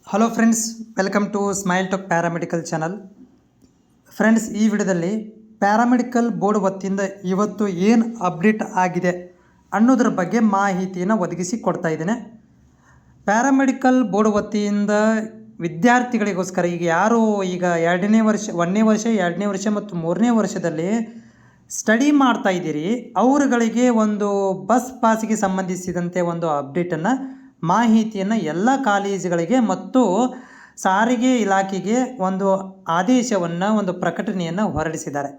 Hello friends, welcome to smile talk paramedical channel. Friends, ಈ ವಿಡಿಯೋದಲ್ಲಿ paramedical board ವತಿಯಿಂದ ಇವತ್ತು ಏನು ಅಪ್ಡೇಟ್ ಆಗಿದೆ ಅನ್ನೋದ್ರ ಬಗ್ಗೆ ಮಾಹಿತಿಯನ್ನು ಒದಗಿಸಿ ಕೊಡ್ತಾ ಇದ್ದೇನೆ. ಪ್ಯಾರಾಮೆಡಿಕಲ್ ಬೋರ್ಡ್ ವತಿಯಿಂದ ವಿದ್ಯಾರ್ಥಿಗಳಿಗೋಸ್ಕರ ಈಗ ಯಾರು ಈಗ 1ನೇ ವರ್ಷ 2ನೇ ವರ್ಷ ಮತ್ತು 3ನೇ ವರ್ಷದಲ್ಲಿ ಸ್ಟಡಿ ಮಾಡ್ತಾ ಇದ್ದೀರಿ, ಅವರುಗಳಿಗೆ ಒಂದು ಬಸ್ ಪಾಸಿಗೆ ಸಂಬಂಧಿಸಿದಂತೆ ಒಂದು ಅಪ್ಡೇಟನ್ನು ಮಾಹಿತಿಯನ್ನು ಎಲ್ಲ ಕಾಲೇಜುಗಳಿಗೆ ಮತ್ತು ಸಾರಿಗೆ ಇಲಾಖೆಗೆ ಒಂದು ಆದೇಶವನ್ನು ಒಂದು ಪ್ರಕಟಣೆಯನ್ನು ಹೊರಡಿಸಿದ್ದಾರೆ.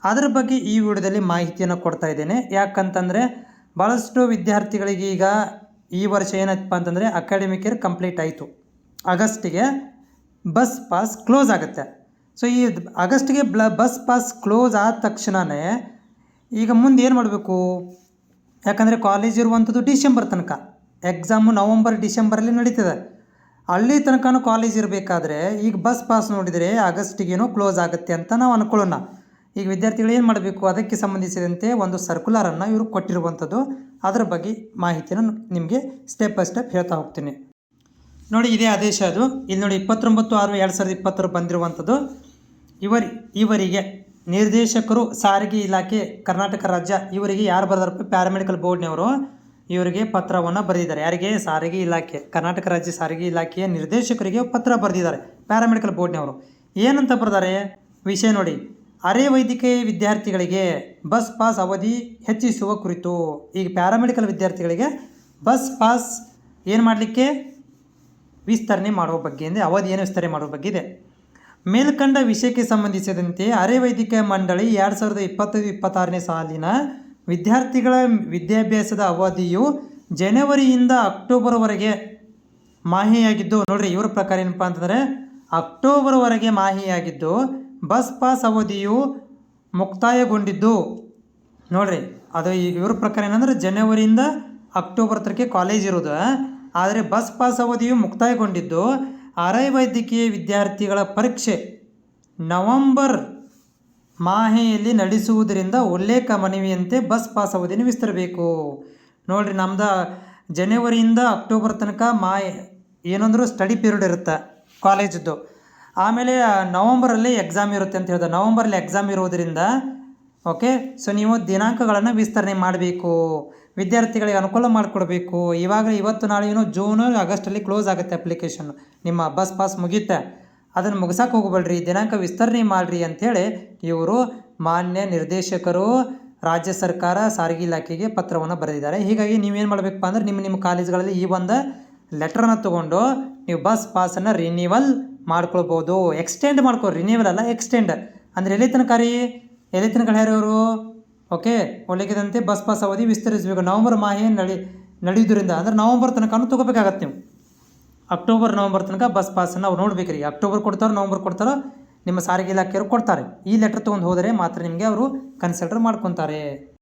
ಅದರ ಬಗ್ಗೆ ಈ ವಿಡಿಯೋದಲ್ಲಿ ಮಾಹಿತಿಯನ್ನು ಕೊಡ್ತಾ ಇದ್ದೇನೆ. ಯಾಕಂತಂದರೆ ಭಾಳಷ್ಟು ವಿದ್ಯಾರ್ಥಿಗಳಿಗೆ ಈಗ ಈ ವರ್ಷ ಏನಪ್ಪ ಅಂತಂದರೆ ಅಕಾಡೆಮಿಕ್ ಇಯರ್ ಕಂಪ್ಲೀಟ್ ಆಯಿತು. ಆಗಸ್ಟಿಗೆ ಬಸ್ ಪಾಸ್ ಕ್ಲೋಸ್ ಆಗುತ್ತೆ. ಸೊ ಈ ಆಗಸ್ಟಿಗೆ ಬಸ್ ಪಾಸ್ ಕ್ಲೋಸ್ ಆದ ತಕ್ಷಣವೇ ಈಗ ಮುಂದೆ ಏನು ಮಾಡಬೇಕು? ಯಾಕಂದರೆ ಕಾಲೇಜ್ ಇರುವಂಥದ್ದು ಡಿಸೆಂಬರ್ ತನಕ, ಎಕ್ಸಾಮು ನವಂಬರ್ ಡಿಸೆಂಬರಲ್ಲಿ ನಡೀತದೆ. ಅಲ್ಲಿ ತನಕನೂ ಕಾಲೇಜ್ ಇರಬೇಕಾದ್ರೆ ಈಗ ಬಸ್ ಪಾಸ್ ನೋಡಿದರೆ ಆಗಸ್ಟಿಗೇನೋ ಕ್ಲೋಸ್ ಆಗುತ್ತೆ ಅಂತ ನಾವು ಅಂದ್ಕೊಳ್ಳೋಣ. ಈಗ ವಿದ್ಯಾರ್ಥಿಗಳು ಏನು ಮಾಡಬೇಕು? ಅದಕ್ಕೆ ಸಂಬಂಧಿಸಿದಂತೆ ಒಂದು ಸರ್ಕ್ಯುಲರನ್ನು ಇವರು ಕೊಟ್ಟಿರುವಂಥದ್ದು. ಅದರ ಬಗ್ಗೆ ಮಾಹಿತಿಯನ್ನು ನಿಮಗೆ ಸ್ಟೆಪ್ ಬೈ ಸ್ಟೆಪ್ ಹೇಳ್ತಾ ಹೋಗ್ತೀನಿ. ನೋಡಿ, ಇದೇ ಆದೇಶ ಅದು. ಇಲ್ಲಿ ನೋಡಿ 29/6/2020 ಬಂದಿರುವಂಥದ್ದು. ಇವರಿಗೆ ನಿರ್ದೇಶಕರು ಸಾರಿಗೆ ಇಲಾಖೆ ಕರ್ನಾಟಕ ರಾಜ್ಯ ಇವರಿಗೆ ಯಾರು ಬರೆದಾರಪ್ಪ? ಪ್ಯಾರಾಮೆಡಿಕಲ್ ಬೋರ್ಡ್ನವರು ಇವರಿಗೆ ಪತ್ರವನ್ನು ಬರೆದಿದ್ದಾರೆ. ಯಾರಿಗೆ? ಸಾರಿಗೆ ಇಲಾಖೆ, ಕರ್ನಾಟಕ ರಾಜ್ಯ ಸಾರಿಗೆ ಇಲಾಖೆಯ ನಿರ್ದೇಶಕರಿಗೆ ಪತ್ರ ಬರೆದಿದ್ದಾರೆ ಪ್ಯಾರಾಮೆಡಿಕಲ್ ಬೋರ್ಡ್ನವರು. ಏನಂತ ಬರೆದಾರೆ ವಿಷಯ ನೋಡಿ. ಅರೆ ವೈದ್ಯಕೀಯ ವಿದ್ಯಾರ್ಥಿಗಳಿಗೆ ಬಸ್ ಪಾಸ್ ಅವಧಿ ಹೆಚ್ಚಿಸುವ ಕುರಿತು. ಈಗ ಪ್ಯಾರಾಮೆಡಿಕಲ್ ವಿದ್ಯಾರ್ಥಿಗಳಿಗೆ ಬಸ್ ಪಾಸ್ ಏನು ಮಾಡಲಿಕ್ಕೆ ವಿಸ್ತರಣೆ ಮಾಡುವ ಬಗ್ಗೆ ಅಂದರೆ ಅವಧಿಯನ್ನು ವಿಸ್ತರಣೆ ಮಾಡುವ ಬಗ್ಗೆ ಇದೆ. ಮೇಲ್ಕಂಡ ವಿಷಯಕ್ಕೆ ಸಂಬಂಧಿಸಿದಂತೆ ಅರೆ ವೈದ್ಯಕೀಯ ಮಂಡಳಿ 2025-26ನೇ ಸಾಲಿನ ವಿದ್ಯಾರ್ಥಿಗಳ ವಿದ್ಯಾಭ್ಯಾಸದ ಅವಧಿಯು ಜನವರಿಯಿಂದ ಅಕ್ಟೋಬರ್ವರೆಗೆ ಮಾಹಿಯಾಗಿದ್ದು, ನೋಡಿರಿ ಇವರ ಪ್ರಕಾರ ಏನಪ್ಪ ಅಂತಂದರೆ ಅಕ್ಟೋಬರ್ವರೆಗೆ ಮಾಹಿಯಾಗಿದ್ದು ಬಸ್ ಪಾಸ್ ಅವಧಿಯು ಮುಕ್ತಾಯಗೊಂಡಿದ್ದು. ನೋಡಿರಿ, ಅದು ಇವ್ರ ಪ್ರಕಾರ ಏನಂದರೆ ಜನವರಿಯಿಂದ ಅಕ್ಟೋಬರ್ ತನಕ ಕಾಲೇಜ್ ಇರೋದು, ಆದರೆ ಬಸ್ ಪಾಸ್ ಅವಧಿಯು ಮುಕ್ತಾಯಗೊಂಡಿದ್ದು ಅರೆ ವೈದ್ಯಕೀಯ ವಿದ್ಯಾರ್ಥಿಗಳ ಪರೀಕ್ಷೆ ನವಂಬರ್ ಮಾಹೆಯಲ್ಲಿ ನಡೆಸುವುದರಿಂದ ಉಲ್ಲೇಖ ಮನವಿಯಂತೆ ಬಸ್ ಪಾಸ್ ಅವಧಿಯನ್ನು ವಿಸ್ತರಬೇಕು. ನೋಡಿರಿ, ನಮ್ದು ಜನವರಿಯಿಂದ ಅಕ್ಟೋಬರ್ ತನಕ ಏನಂದರೂ ಸ್ಟಡಿ ಪೀರಿಯಡ್ ಇರುತ್ತೆ ಕಾಲೇಜದ್ದು. ಆಮೇಲೆ ನವಂಬರಲ್ಲಿ ಎಕ್ಸಾಮ್ ಇರುತ್ತೆ ಅಂತ ಹೇಳಿದೆ. ನವಂಬರಲ್ಲಿ ಎಕ್ಸಾಮ್ ಇರೋದರಿಂದ ಓಕೆ, ಸೊ ನೀವು ದಿನಾಂಕಗಳನ್ನು ವಿಸ್ತರಣೆ ಮಾಡಬೇಕು, ವಿದ್ಯಾರ್ಥಿಗಳಿಗೆ ಅನುಕೂಲ ಮಾಡಿಕೊಡ್ಬೇಕು. ಇವತ್ತು ನಾಳೆ ಜೂನ್ ಆಗಸ್ಟಲ್ಲಿ ಕ್ಲೋಸ್ ಆಗುತ್ತೆ ಅಪ್ಲಿಕೇಶನ್. ನಿಮ್ಮ ಬಸ್ ಪಾಸ್ ಮುಗಿಯುತ್ತೆ, ಅದನ್ನು ಮುಗಿಸೋಕೆ ಹೋಗಬೇಡ್ರಿ, ದಿನಾಂಕ ವಿಸ್ತರಣೆ ಮಾಡಿರಿ ಅಂಥೇಳಿ ಇವರು ಮಾನ್ಯ ನಿರ್ದೇಶಕರು ರಾಜ್ಯ ಸರ್ಕಾರ ಸಾರಿಗೆ ಇಲಾಖೆಗೆ ಪತ್ರವನ್ನು ಬರೆದಿದ್ದಾರೆ. ಹೀಗಾಗಿ ನೀವೇನು ಮಾಡಬೇಕಪ್ಪ ಅಂದರೆ ನಿಮ್ಮ ಕಾಲೇಜ್ಗಳಲ್ಲಿ ಈ ಒಂದು ಲೆಟ್ರನ್ನು ತೊಗೊಂಡು ನೀವು ಬಸ್ ಪಾಸನ್ನು ರಿನ್ಯೂವಲ್ ಮಾಡ್ಕೊಳ್ಬೋದು. ಎಕ್ಸ್ಟೆಂಡ್ ರಿನ್ಯೂವಲ್ ಅಲ್ಲ, ಎಕ್ಸ್ಟೆಂಡ್ ಅಂದರೆ ಎಲ್ಲಿ ತನಕ ಹೇಳ್ಯಾರವರು? ಓಕೆ, ಒಳಗಿದಂತೆ ಬಸ್ ಪಾಸ್ ಅವಧಿ ವಿಸ್ತರಿಸಬೇಕು. ನವಂಬರ್ ಮಾಹೆ ನಡೆಯುವುದರಿಂದ ಅಂದರೆ ನವಂಬರ್ ತನಕ ತೊಗೋಬೇಕಾಗತ್ತೆ ನೀವು. ನವಂಬರ್ ತನಕ ಬಸ್ ಪಾಸನ್ನು ಅವ್ರು ನೋಡ್ಬೇಕ್ರಿ. ಅಕ್ಟೋಬರ್ ಕೊಡ್ತಾರೋ ನವಂಬರ್ ಕೊಡ್ತಾರೋ ನಿಮ್ಮ ಸಾರಿಗೆ ಇಲಾಖೆಯವರು ಕೊಡ್ತಾರೆ. ಈ ಲೆಟ್ರ್ ತೊಗೊಂಡು ಹೋದರೆ ಮಾತ್ರ ನಿಮಗೆ ಅವರು ಕನ್ಸಿಡರ್ ಮಾಡ್ಕೊತಾರೆ.